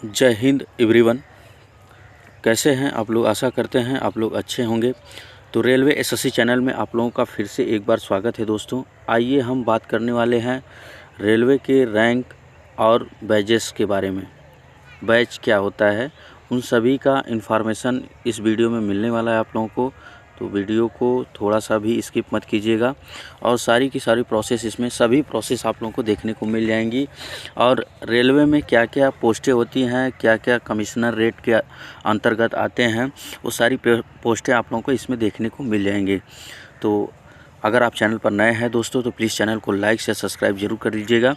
जय हिंद एवरीवन। कैसे हैं आप लोग? आशा करते हैं आप लोग अच्छे होंगे। तो रेलवे एसएससी चैनल में आप लोगों का फिर से एक बार स्वागत है दोस्तों। आइए हम बात करने वाले हैं रेलवे के रैंक और बैजेस के बारे में। बैच क्या होता है, उन सभी का इन्फॉर्मेशन इस वीडियो में मिलने वाला है आप लोगों को। तो वीडियो को थोड़ा सा भी स्किप मत कीजिएगा और सारी की सारी प्रोसेस, इसमें सभी प्रोसेस आप लोगों को देखने को मिल जाएंगी। और रेलवे में क्या क्या पोस्टें होती हैं, क्या क्या कमिश्नर रेट के अंतर्गत आते हैं, वो सारी पोस्टें आप लोगों को इसमें देखने को मिल जाएंगी। तो अगर आप चैनल पर नए हैं दोस्तों तो प्लीज़ चैनल को लाइक से सब्सक्राइब ज़रूर कर लीजिएगा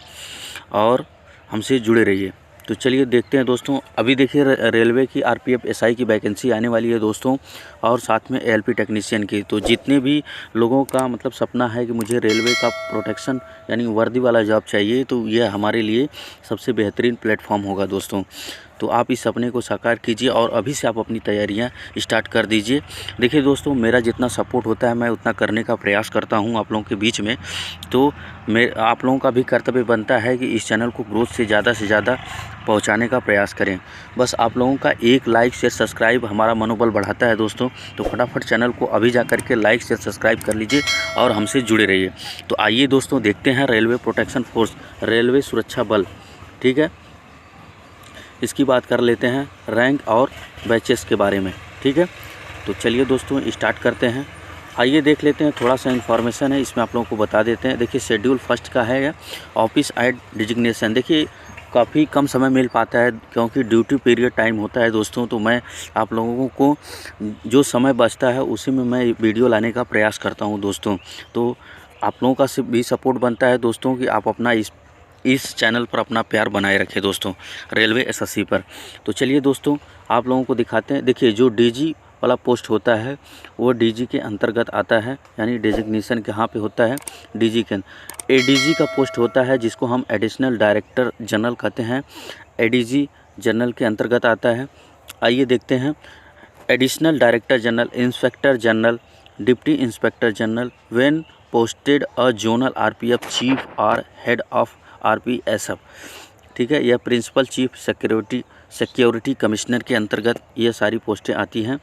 और हमसे जुड़े रहिए। तो चलिए देखते हैं दोस्तों। अभी देखिए रेलवे की आरपीएफ एसआई की वैकेंसी आने वाली है दोस्तों, और साथ में एएलपी टेक्नीशियन की। तो जितने भी लोगों का मतलब सपना है कि मुझे रेलवे का प्रोटेक्शन यानी वर्दी वाला जॉब चाहिए, तो यह हमारे लिए सबसे बेहतरीन प्लेटफॉर्म होगा दोस्तों। तो आप इस सपने को साकार कीजिए और अभी से आप अपनी तैयारियां स्टार्ट कर दीजिए। देखिए दोस्तों, मेरा जितना सपोर्ट होता है मैं उतना करने का प्रयास करता हूं आप लोगों के बीच में। तो आप लोगों का भी कर्तव्य बनता है कि इस चैनल को ग्रोथ से ज़्यादा पहुंचाने का प्रयास करें। बस आप लोगों का एक लाइक शेयर सब्सक्राइब हमारा मनोबल बढ़ाता है दोस्तों। तो फटाफट चैनल को अभी जा करके लाइक शेयर सब्सक्राइब कर लीजिए और हमसे जुड़े रहिए। तो आइए दोस्तों देखते हैं रेलवे प्रोटेक्शन फोर्स, रेलवे सुरक्षा बल, ठीक है, इसकी बात कर लेते हैं रैंक और बैचेस के बारे में, ठीक है। तो चलिए दोस्तों स्टार्ट करते हैं। आइए देख लेते हैं, थोड़ा सा इन्फॉर्मेशन है इसमें आप लोगों को बता देते हैं। देखिए शेड्यूल फर्स्ट का है ऑफिस एड डिजिग्नेशन। देखिए काफ़ी कम समय मिल पाता है क्योंकि ड्यूटी पीरियड टाइम होता है दोस्तों। तो मैं आप लोगों को जो समय बचता है उसी में मैं वीडियो लाने का प्रयास करता हूँ दोस्तों। तो आप लोगों का भी सपोर्ट बनता है दोस्तों कि आप अपना इस चैनल पर अपना प्यार बनाए रखें दोस्तों, रेलवे एसएससी पर। तो चलिए दोस्तों आप लोगों को दिखाते हैं। देखिए जो डीजी वाला पोस्ट होता है वो डीजी के अंतर्गत आता है, यानी डेजिग्नेशन कहाँ पे होता है, डीजी के। एडीजी का पोस्ट होता है जिसको हम एडिशनल डायरेक्टर जनरल कहते हैं, एडीजी जनरल के अंतर्गत आता है। आइए देखते हैं। Additional director general, inspector general, deputy inspector general when posted a zonal RPF chief और हेड ऑफ आरपीएसएफ, ठीक है। यह प्रिंसिपल चीफ सिक्योरिटी कमिश्नर के अंतर्गत ये सारी पोस्टें आती हैं।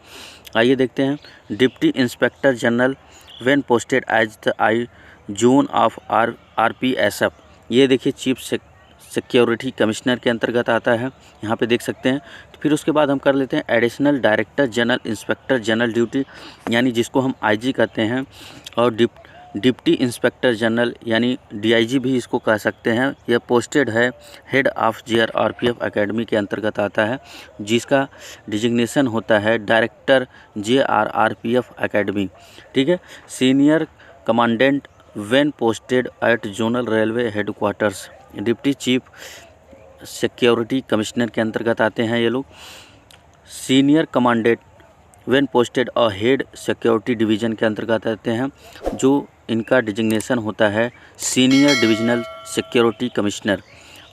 आइए देखते हैं। Deputy inspector general when posted as the I zone of RPSF, ये देखिए चीफ सिक्योरिटी कमिश्नर के अंतर्गत आता है, यहाँ पे देख सकते हैं। तो फिर उसके बाद हम कर लेते हैं additional director general inspector general duty, यानी जिसको हम आईजी कहते हैं, और डिप्टी इंस्पेक्टर जनरल यानी डीआईजी भी इसको कह सकते हैं। यह पोस्टेड है हेड ऑफ जेआरआरपीएफ एकेडमी के अंतर्गत आता है, जिसका डिजिग्नेशन होता है डायरेक्टर जेआरआरपीएफ एकेडमी, ठीक है। Senior commandant when posted at zonal railway headquarters, deputy chief security commissioner के अंतर्गत आते हैं ये लोग। Senior commandant when posted a head security division के अंतर्गत आते हैं, जो इनका डिजिग्नेशन होता है सीनियर डिविजनल सिक्योरिटी कमिश्नर।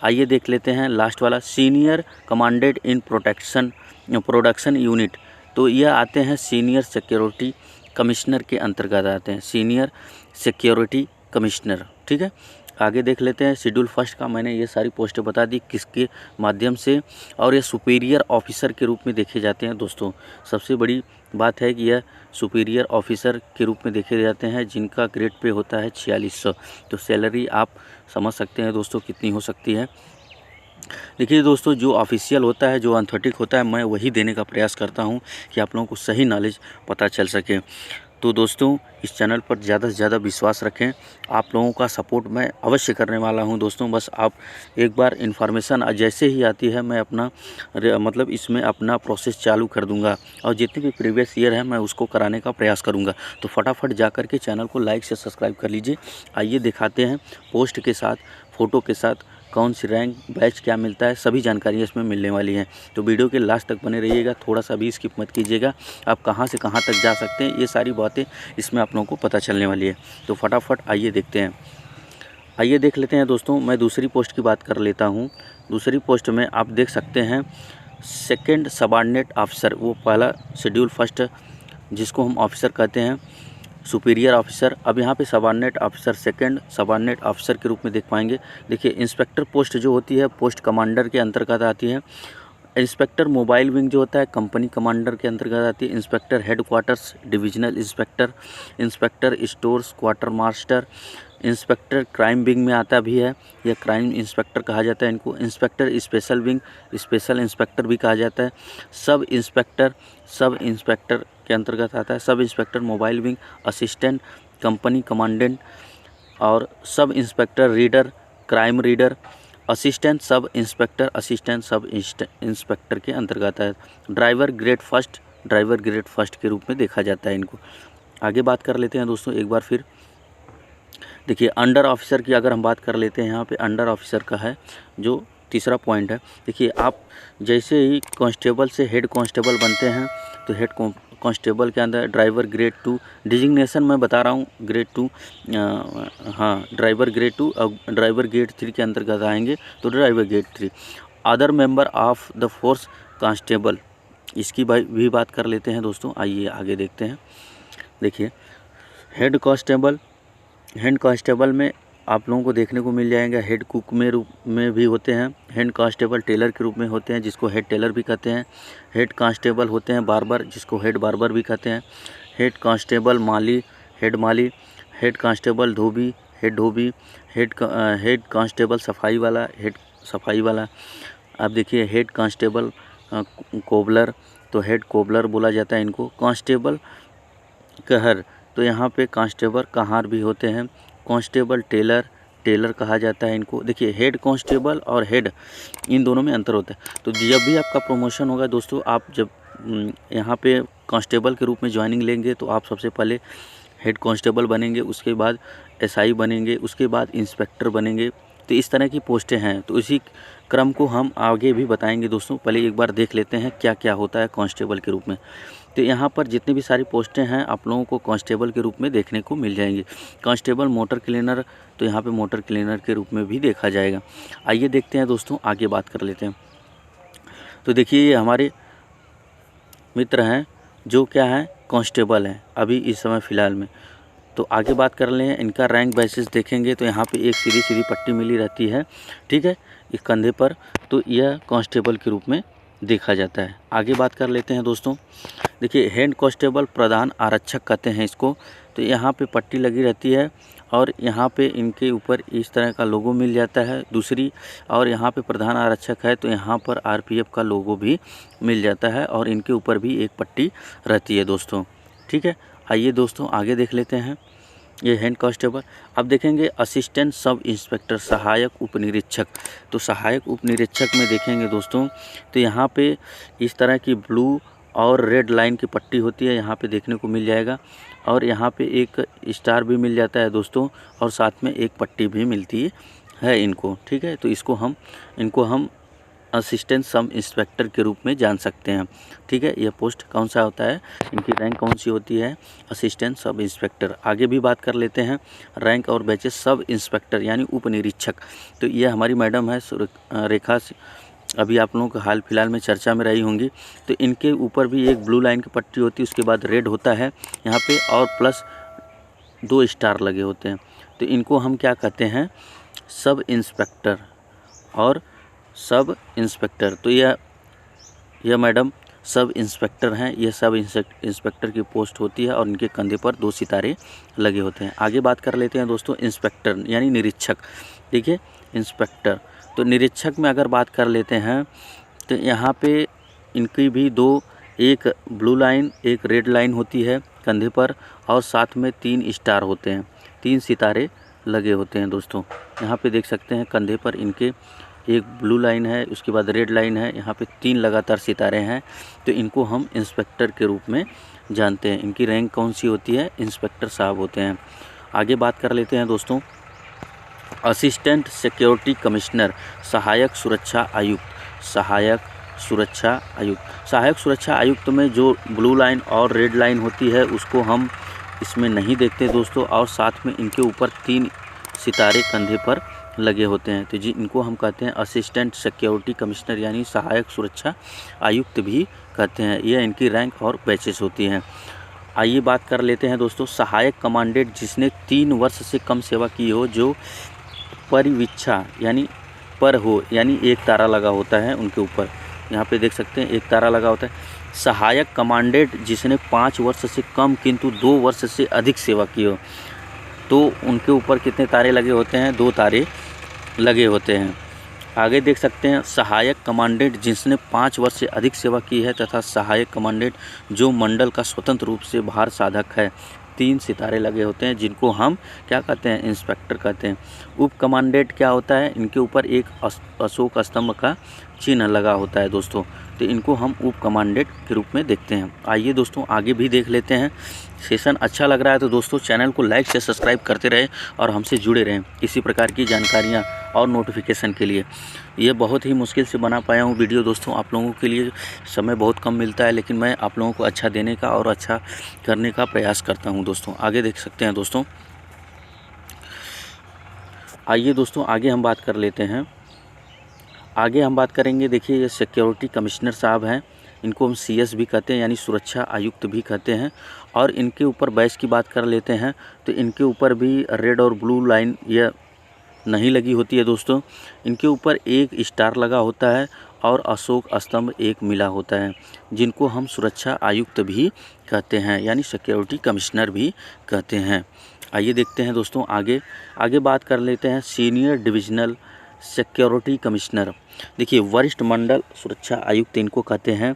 आइए देख लेते हैं लास्ट वाला, senior commandant in production unit. तो यह आते हैं सीनियर सिक्योरिटी कमिश्नर के अंतर्गत आते हैं, सीनियर सिक्योरिटी कमिश्नर, ठीक है। आगे देख लेते हैं। शेड्यूल फर्स्ट का मैंने ये सारी पोस्टें बता दी किसके माध्यम से, और ये सुपीरियर ऑफिसर के रूप में देखे जाते हैं दोस्तों। सबसे बड़ी बात है कि यह सुपीरियर ऑफिसर के रूप में देखे जाते हैं, जिनका ग्रेड पे होता है 4600। तो सैलरी आप समझ सकते हैं दोस्तों कितनी हो सकती है। देखिए दोस्तों, जो ऑफिशियल होता है, जो ऑथेंटिक होता है, मैं वही देने का प्रयास करता हूँ कि आप लोगों को सही नॉलेज पता चल सके। तो दोस्तों इस चैनल पर ज़्यादा से ज़्यादा विश्वास रखें। आप लोगों का सपोर्ट मैं अवश्य करने वाला हूं दोस्तों। बस आप एक बार इन्फॉर्मेशन जैसे ही आती है मैं अपना मतलब इसमें अपना प्रोसेस चालू कर दूंगा, और जितने भी प्रीवियस ईयर है मैं उसको कराने का प्रयास करूंगा। तो फटाफट जा कर के चैनल को लाइक से सब्सक्राइब कर लीजिए। आइए दिखाते हैं पोस्ट के साथ, फ़ोटो के साथ कौन सी रैंक, बैच क्या मिलता है, सभी जानकारियाँ इसमें मिलने वाली हैं। तो वीडियो के लास्ट तक बने रहिएगा, थोड़ा सा भी स्किप मत कीजिएगा। आप कहां से कहां तक जा सकते हैं ये सारी बातें इसमें आप लोगों को पता चलने वाली है। तो फटाफट आइए देखते हैं। आइए देख लेते हैं दोस्तों। मैं दूसरी पोस्ट की बात कर लेता हूं। दूसरी पोस्ट में आप देख सकते हैं सेकेंड सबऑर्डिनेट ऑफिसर, वो पहला शेड्यूल फर्स्ट जिसको हम ऑफिसर कहते हैं, सुपीरियर ऑफिसर। अब यहाँ पे subordinate officer, second subordinate officer के रूप में देख पाएंगे। देखिए इंस्पेक्टर पोस्ट जो होती है पोस्ट कमांडर के अंतर्गत आती है। इंस्पेक्टर मोबाइल विंग जो होता है कंपनी कमांडर के अंतर्गत आती है। Inspector head quarters divisional inspector, inspector stores quarter master, inspector crime wing में आता भी है, यह क्राइम इंस्पेक्टर कहा जाता है इनको। Inspector special wing, special inspector भी कहा जाता है। सब इंस्पेक्टर के अंतर्गत आता है। Sub inspector mobile wing, assistant company commandant और sub inspector reader, crime reader, assistant sub inspector के अंतर्गत है। ड्राइवर ग्रेड फर्स्ट के रूप में देखा जाता है इनको। आगे बात कर लेते हैं दोस्तों एक बार फिर। देखिए अंडर ऑफिसर की अगर हम बात कर लेते हैं, यहाँ पे अंडर ऑफिसर का है जो तीसरा पॉइंट है। देखिए आप जैसे ही कांस्टेबल से हेड कांस्टेबल बनते हैं तो हेड कांस्टेबल के अंदर ड्राइवर ग्रेड 2 डिजिग्नेशन मैं बता रहा हूँ, ग्रेड 2 ड्राइवर ग्रेड 2 और ड्राइवर ग्रेड 3 के अंतर्गत आएंगे तो driver grade 3। Other member of the force constable, इसकी भी बात कर लेते हैं दोस्तों। आइए आगे देखते हैं। देखिए हेड कांस्टेबल में आप लोगों को देखने को मिल जाएगा हेड कुक में रूप में भी होते हैं। हेड कांस्टेबल टेलर के रूप में होते हैं जिसको हेड टेलर भी कहते हैं। हेड कांस्टेबल होते हैं बार्बर जिसको हेड बार्बर भी कहते हैं। हेड कांस्टेबल माली, हेड माली। हेड कांस्टेबल धोबी, हेड धोबी। हेड कांस्टेबल सफाई वाला, हेड सफाई वाला। अब देखिए हेड कांस्टेबल कोबलर, तो हेड कोबलर बोला जाता है इनको। कांस्टेबल कहर, तो यहाँ पे कांस्टेबल कहार भी होते हैं। कांस्टेबल टेलर कहा जाता है इनको। देखिए हेड कांस्टेबल और हेड, इन दोनों में अंतर होता है। तो जब भी आपका प्रमोशन होगा दोस्तों, आप जब यहाँ पे कांस्टेबल के रूप में ज्वाइनिंग लेंगे तो आप सबसे पहले हेड कांस्टेबल बनेंगे, उसके बाद एसआई बनेंगे, उसके बाद इंस्पेक्टर बनेंगे। तो इस तरह की पोस्टें हैं, तो इसी क्रम को हम आगे भी बताएंगे दोस्तों। पहले एक बार देख लेते हैं क्या क्या होता है कांस्टेबल के रूप में। तो यहाँ पर जितनी भी सारी पोस्टें हैं आप लोगों को कांस्टेबल के रूप में देखने को मिल जाएंगी। कांस्टेबल मोटर क्लीनर, तो यहाँ पे मोटर क्लीनर के रूप में भी देखा जाएगा। आइए देखते हैं दोस्तों, आगे बात कर लेते हैं। तो देखिए ये हमारे मित्र हैं जो क्या हैं, कांस्टेबल हैं अभी इस समय फ़िलहाल में। तो आगे बात कर लें, इनका रैंक बेसिस देखेंगे तो यहाँ पे एक सीधी पट्टी मिली रहती है, ठीक है, इस कंधे पर। तो यह कांस्टेबल के रूप में देखा जाता है। आगे बात कर लेते हैं दोस्तों। देखिए हेड कांस्टेबल प्रधान आरक्षक कहते हैं इसको। तो यहाँ पे पट्टी लगी रहती है और यहाँ पे इनके ऊपर इस तरह का लोगो मिल जाता है दूसरी, और यहाँ पे प्रधान आरक्षक है तो यहाँ पर आरपीएफ का लोगो भी मिल जाता है और इनके ऊपर भी एक पट्टी रहती है दोस्तों, ठीक है। आइए दोस्तों आगे देख लेते हैं। ये हेड कांस्टेबल। अब देखेंगे असिस्टेंट सब इंस्पेक्टर, सहायक उपनिरीक्षक। तो सहायक उपनिरीक्षक में देखेंगे दोस्तों तो यहाँ पे इस तरह की ब्लू और रेड लाइन की पट्टी होती है, यहाँ पे देखने को मिल जाएगा। और यहाँ पे एक स्टार भी मिल जाता है दोस्तों, और साथ में एक पट्टी भी मिलती है इनको, ठीक है। तो इनको हम असिस्टेंट सब इंस्पेक्टर के रूप में जान सकते हैं, ठीक है। यह पोस्ट कौन सा होता है, इनकी रैंक कौन सी होती है, असिस्टेंट सब इंस्पेक्टर। आगे भी बात कर लेते हैं रैंक और बैचेस। सब इंस्पेक्टर यानी उप निरीक्षक, तो यह हमारी मैडम है रेखा, अभी आप लोगों को हाल फिलहाल में चर्चा में रही होंगी। तो इनके ऊपर भी एक ब्लू लाइन की पट्टी होती है, उसके बाद रेड होता है यहाँ पे, और प्लस 2 स्टार लगे होते हैं। तो इनको हम क्या कहते हैं, सब इंस्पेक्टर और सब इंस्पेक्टर। तो यह मैडम सब इंस्पेक्टर हैं, यह सब इंस्पेक्टर की पोस्ट होती है और इनके कंधे पर 2 सितारे लगे होते हैं। आगे बात कर लेते हैं दोस्तों इंस्पेक्टर यानी निरीक्षक। देखिए इंस्पेक्टर, तो निरीक्षक में अगर बात कर लेते हैं तो यहाँ पे इनकी भी 2, एक ब्लू लाइन एक रेड लाइन होती है कंधे पर, और साथ में 3 स्टार होते हैं, 3 सितारे लगे होते हैं दोस्तों। यहाँ पे देख सकते हैं कंधे पर इनके एक ब्लू लाइन है, उसके बाद रेड लाइन है, यहाँ पे 3 लगातार सितारे हैं। तो इनको हम इंस्पेक्टर के रूप में जानते हैं। इनकी रैंक कौन सी होती है, इंस्पेक्टर साहब होते हैं। आगे बात कर लेते हैं दोस्तों असिस्टेंट सिक्योरिटी कमिश्नर, सहायक सुरक्षा आयुक्त। सहायक सुरक्षा आयुक्त में जो ब्लू लाइन और रेड लाइन होती है उसको हम इसमें नहीं देखते दोस्तों, और साथ में इनके ऊपर 3 सितारे कंधे पर लगे होते हैं। तो जी इनको हम कहते हैं असिस्टेंट सिक्योरिटी कमिश्नर यानी सहायक सुरक्षा आयुक्त भी कहते हैं। यह इनकी रैंक और बैचेस होती हैं। आइए बात कर लेते हैं दोस्तों सहायक कमांडेंट, जिसने 3 वर्ष से कम सेवा की हो, जो परिवीक्षा यानी पर हो, यानी 1 तारा लगा होता है उनके ऊपर, यहाँ पे देख सकते हैं एक तारा लगा होता है। सहायक कमांडेंट जिसने 5 वर्ष से कम किंतु 2 वर्ष से अधिक सेवा की हो, तो उनके ऊपर कितने तारे लगे होते हैं? 2 तारे लगे होते हैं। आगे देख सकते हैं सहायक कमांडेंट जिसने 5 वर्ष से अधिक सेवा की है तथा सहायक कमांडेंट जो मंडल का स्वतंत्र रूप से भार साधक है, 3 सितारे लगे होते हैं, जिनको हम क्या कहते हैं? इंस्पेक्टर कहते हैं। उप कमांडेंट क्या होता है? इनके ऊपर एक अशोक स्तंभ का चिन्ह लगा होता है दोस्तों, तो इनको हम उप कमांडेंट के रूप में देखते हैं। आइए दोस्तों आगे भी देख लेते हैं। सेशन अच्छा लग रहा है तो दोस्तों चैनल को लाइक से सब्सक्राइब करते रहें और हमसे जुड़े रहें इसी प्रकार की जानकारियाँ और नोटिफिकेशन के लिए। ये बहुत ही मुश्किल से बना पाया हूँ वीडियो दोस्तों, आप लोगों के लिए समय बहुत कम मिलता है, लेकिन मैं आप लोगों को अच्छा देने का और अच्छा करने का प्रयास करता हूँ दोस्तों। आगे देख सकते हैं दोस्तों। आइए दोस्तों आगे हम बात कर लेते हैं। आगे हम बात करेंगे, देखिए ये सिक्योरिटी कमिश्नर साहब हैं, इनको हम CS भी कहते हैं यानी सुरक्षा आयुक्त भी कहते हैं। और इनके ऊपर बैच की बात कर लेते हैं तो इनके ऊपर भी रेड और ब्लू लाइन यह नहीं लगी होती है दोस्तों, इनके ऊपर एक स्टार लगा होता है और अशोक स्तंभ एक मिला होता है, जिनको हम सुरक्षा आयुक्त भी कहते हैं यानी सिक्योरिटी कमिश्नर भी कहते हैं। आइए देखते हैं दोस्तों आगे बात कर लेते हैं सीनियर डिविजनल सिक्योरिटी कमिश्नर। देखिए वरिष्ठ मंडल सुरक्षा आयुक्त इनको कहते हैं।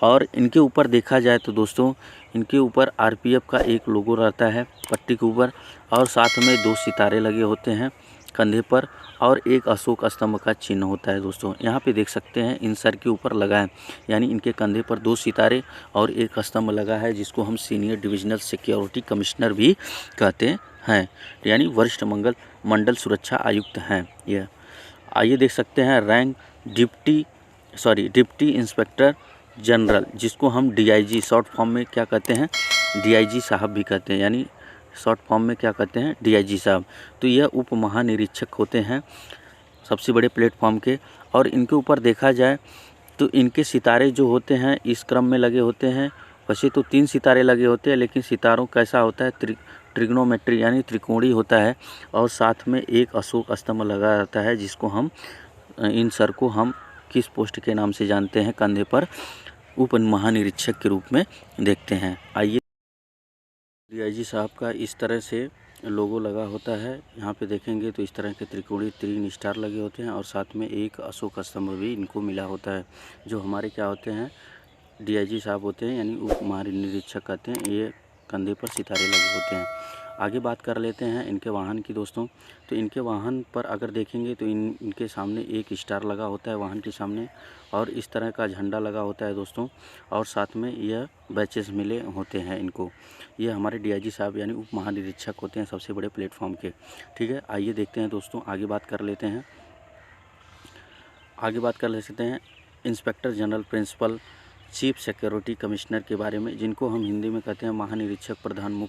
और इनके ऊपर देखा जाए तो दोस्तों इनके ऊपर RPF का एक लोगो रहता है पट्टी के ऊपर, और साथ में 2 सितारे लगे होते हैं कंधे पर, और एक अशोक स्तंभ का चिन्ह होता है दोस्तों। यहाँ पे देख सकते हैं इन सर के ऊपर लगा है, यानी इनके कंधे पर 2 सितारे और एक स्तंभ लगा है, जिसको हम सीनियर डिविजनल सिक्योरिटी कमिश्नर भी कहते हैं, यानी वरिष्ठ मंडल सुरक्षा आयुक्त हैं यह। आइए देख सकते हैं रैंक डिप्टी इंस्पेक्टर जनरल, जिसको हम DIG शॉर्ट फॉर्म में क्या कहते हैं? DIG साहब भी कहते हैं, यानी शॉर्ट फॉर्म में क्या कहते हैं? DIG साहब। तो यह उप महानिरीक्षक होते हैं सबसे बड़े प्लेटफॉर्म के। और इनके ऊपर देखा जाए तो इनके सितारे जो होते हैं इस क्रम में लगे होते हैं। वैसे तो 3 सितारे लगे होते हैं, लेकिन सितारों कैसा होता है? ट्रिग्नोमेट्री यानी त्रिकोणीय होता है, और साथ में एक अशोक स्तंभ लगा रहता है, जिसको हम इन सर को हम किस पोस्ट के नाम से जानते हैं? कंधे पर उप महानिरीक्षक के रूप में देखते हैं। आइए DIG साहब का इस तरह से लोगो लगा होता है, यहाँ पे देखेंगे तो इस तरह के त्रिकोणीय 3 स्टार लगे होते हैं, और साथ में एक अशोक स्तंभ भी इनको मिला होता है, जो हमारे क्या होते हैं? DIG साहब होते हैं, यानी उप महानिरीक्षक कहते हैं। ये कंधे पर सितारे लगे होते हैं। आगे बात कर लेते हैं इनके वाहन की दोस्तों। तो इनके वाहन पर अगर देखेंगे तो इनके सामने एक स्टार लगा होता है वाहन के सामने, और इस तरह का झंडा लगा होता है दोस्तों, और साथ में यह बैचेस मिले होते हैं इनको। ये हमारे DIG साहब यानी उप महानिरीक्षक होते हैं सबसे बड़े प्लेटफॉर्म के। ठीक है, आइए देखते हैं दोस्तों आगे बात कर लेते हैं। आगे बात कर लेते हैं inspector general principle chief security commissioner के बारे में, जिनको हम हिंदी में कहते हैं महानिरीक्षक प्रधान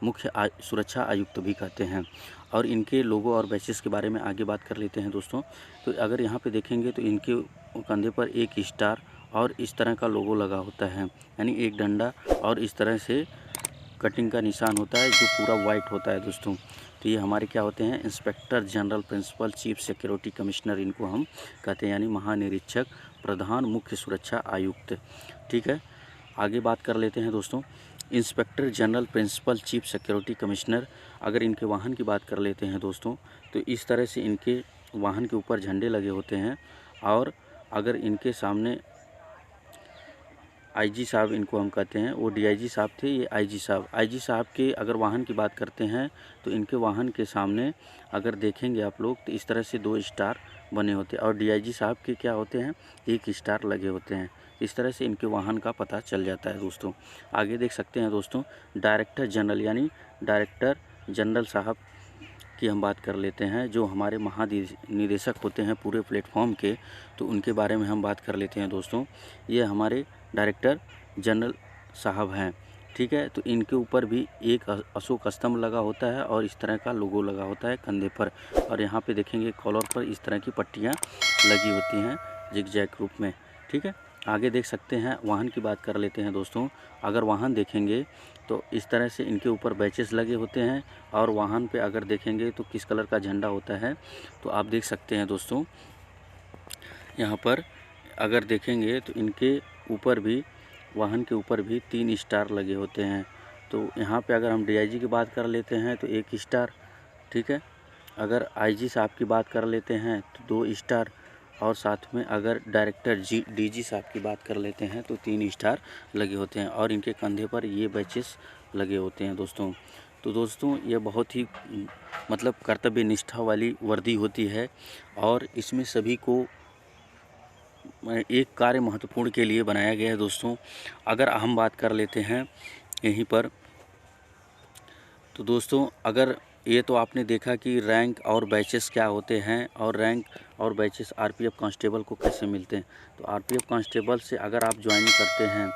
मुख्य सुरक्षा आयुक्त भी कहते हैं। और इनके लोगो और बैचेस के बारे में आगे बात कर लेते हैं दोस्तों। तो अगर यहाँ पे देखेंगे तो इनके कंधे पर एक स्टार और इस तरह का लोगो लगा होता है, यानी एक डंडा और इस तरह से कटिंग का निशान होता है, जो पूरा वाइट होता है दोस्तों। तो ये हमारे क्या होते हैं? Inspector general principle chief security commissioner इनको हम कहते हैं, यानी महानिरीक्षक प्रधान मुख्य सुरक्षा आयुक्त। ठीक है, आगे बात कर लेते हैं दोस्तों inspector general principle chief security commissioner. अगर इनके वाहन की बात कर लेते हैं दोस्तों, तो इस तरह से इनके वाहन के ऊपर झंडे लगे होते हैं। और अगर इनके सामने IG साहब इनको हम कहते हैं, वो DIG साहब थे, ये IG साहब के अगर वाहन की बात करते हैं तो इनके वाहन के सामने अगर देखेंगे आप लोग तो इस तरह से 2 स्टार बने होते हैं, और DIG साहब के क्या होते हैं? 1 स्टार लगे होते हैं। इस तरह से इनके वाहन का पता चल जाता है दोस्तों। आगे देख सकते हैं दोस्तों डायरेक्टर जनरल यानी डायरेक्टर जनरल साहब की हम बात कर लेते हैं, जो हमारे महानिदेशक होते हैं पूरे प्लेटफॉर्म के, तो उनके बारे में हम बात कर लेते हैं दोस्तों। ये हमारे डायरेक्टर जनरल साहब हैं। ठीक है, तो इनके ऊपर भी एक अशोक स्तंभ लगा होता है और इस तरह का लोगो लगा होता है कंधे पर, और यहाँ पे देखेंगे कॉलर पर इस तरह की पट्टियाँ लगी होती हैं जिगजैग रूप में। ठीक है, आगे देख सकते हैं वाहन की बात कर लेते हैं दोस्तों। अगर वाहन देखेंगे तो इस तरह से इनके ऊपर बैचेस लगे होते हैं, और वाहन पे अगर देखेंगे तो किस कलर का झंडा होता है तो आप देख सकते हैं दोस्तों। यहाँ पर अगर देखेंगे तो इनके ऊपर भी, वाहन के ऊपर भी 3 स्टार लगे होते हैं। तो यहाँ पे अगर हम डीआईजी की बात कर लेते हैं तो 1 स्टार, ठीक है। अगर आईजी साहब की बात कर लेते हैं तो 2 स्टार, और साथ में अगर डायरेक्टर डीजी साहब की बात कर लेते हैं तो 3 स्टार लगे होते हैं, और इनके कंधे पर ये बैचेस लगे होते हैं दोस्तों। तो दोस्तों ये बहुत ही मतलब कर्तव्य निष्ठा वाली वर्दी होती है, और इसमें सभी को एक कार्य महत्वपूर्ण के लिए बनाया गया है दोस्तों। अगर हम बात कर लेते हैं यहीं पर, तो दोस्तों अगर ये तो आपने देखा कि रैंक और बैचेस क्या होते हैं, और रैंक और बैचेस आरपीएफ कांस्टेबल को कैसे मिलते हैं। तो आरपीएफ कांस्टेबल से अगर आप ज्वाइनिंग करते हैं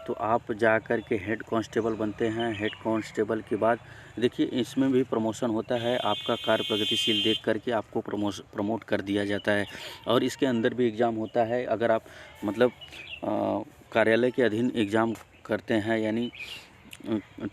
तो आप जा कर के हेड कांस्टेबल बनते हैं। हेड कांस्टेबल के बाद देखिए इसमें भी प्रमोशन होता है, आपका कार्य प्रगतिशील देख करके आपको प्रमोट कर दिया जाता है। और इसके अंदर भी एग्ज़ाम होता है, अगर आप मतलब कार्यालय के अधीन एग्ज़ाम करते हैं, यानी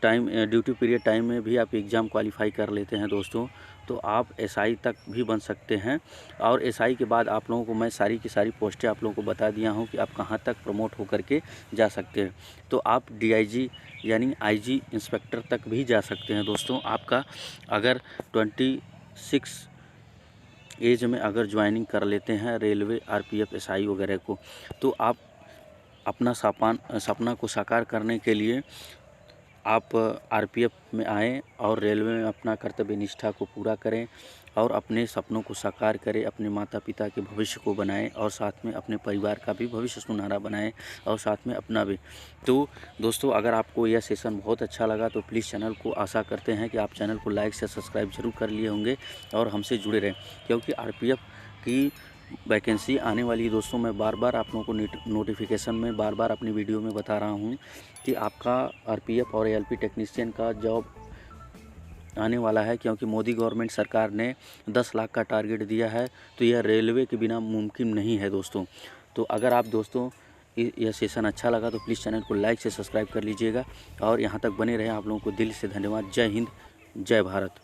टाइम ड्यूटी पीरियड टाइम में भी आप एग्ज़ाम क्वालिफाई कर लेते हैं दोस्तों, तो आप एसआई तक भी बन सकते हैं। और एसआई के बाद आप लोगों को मैं सारी की सारी पोस्टें आप लोगों को बता दिया हूं कि आप कहां तक प्रमोट होकर के जा सकते हैं। तो आप डीआईजी यानी आईजी इंस्पेक्टर तक भी जा सकते हैं दोस्तों। आपका अगर 26 एज में अगर ज्वाइनिंग कर लेते हैं रेलवे, आरपीएफ, एसआई वगैरह को, तो आप अपना सपना को साकार करने के लिए आप आरपीएफ में आएँ और रेलवे में अपना कर्तव्य निष्ठा को पूरा करें, और अपने सपनों को साकार करें, अपने माता पिता के भविष्य को बनाएं, और साथ में अपने परिवार का भी भविष्य सुनहरा बनाएं, और साथ में अपना भी। तो दोस्तों अगर आपको यह सेशन बहुत अच्छा लगा तो प्लीज़ चैनल को, आशा करते हैं कि आप चैनल को लाइक से सब्सक्राइब जरूर कर लिए होंगे और हमसे जुड़े रहें, क्योंकि आरपीएफ की वैकेंसी आने वाली है दोस्तों। मैं बार बार आप लोगों को नोटिफिकेशन में बार बार अपनी वीडियो में बता रहा हूं कि आपका आरपीएफ और एएलपी टेक्नीशियन का जॉब आने वाला है, क्योंकि मोदी गवर्नमेंट सरकार ने 10 लाख का टारगेट दिया है। तो यह रेलवे के बिना मुमकिन नहीं है दोस्तों। तो अगर आप दोस्तों यह सेशन अच्छा लगा तो प्लीज़ चैनल को लाइक से सब्सक्राइब कर लीजिएगा, और यहाँ तक बने रहें। आप लोगों को दिल से धन्यवाद। जय हिंद, जय भारत।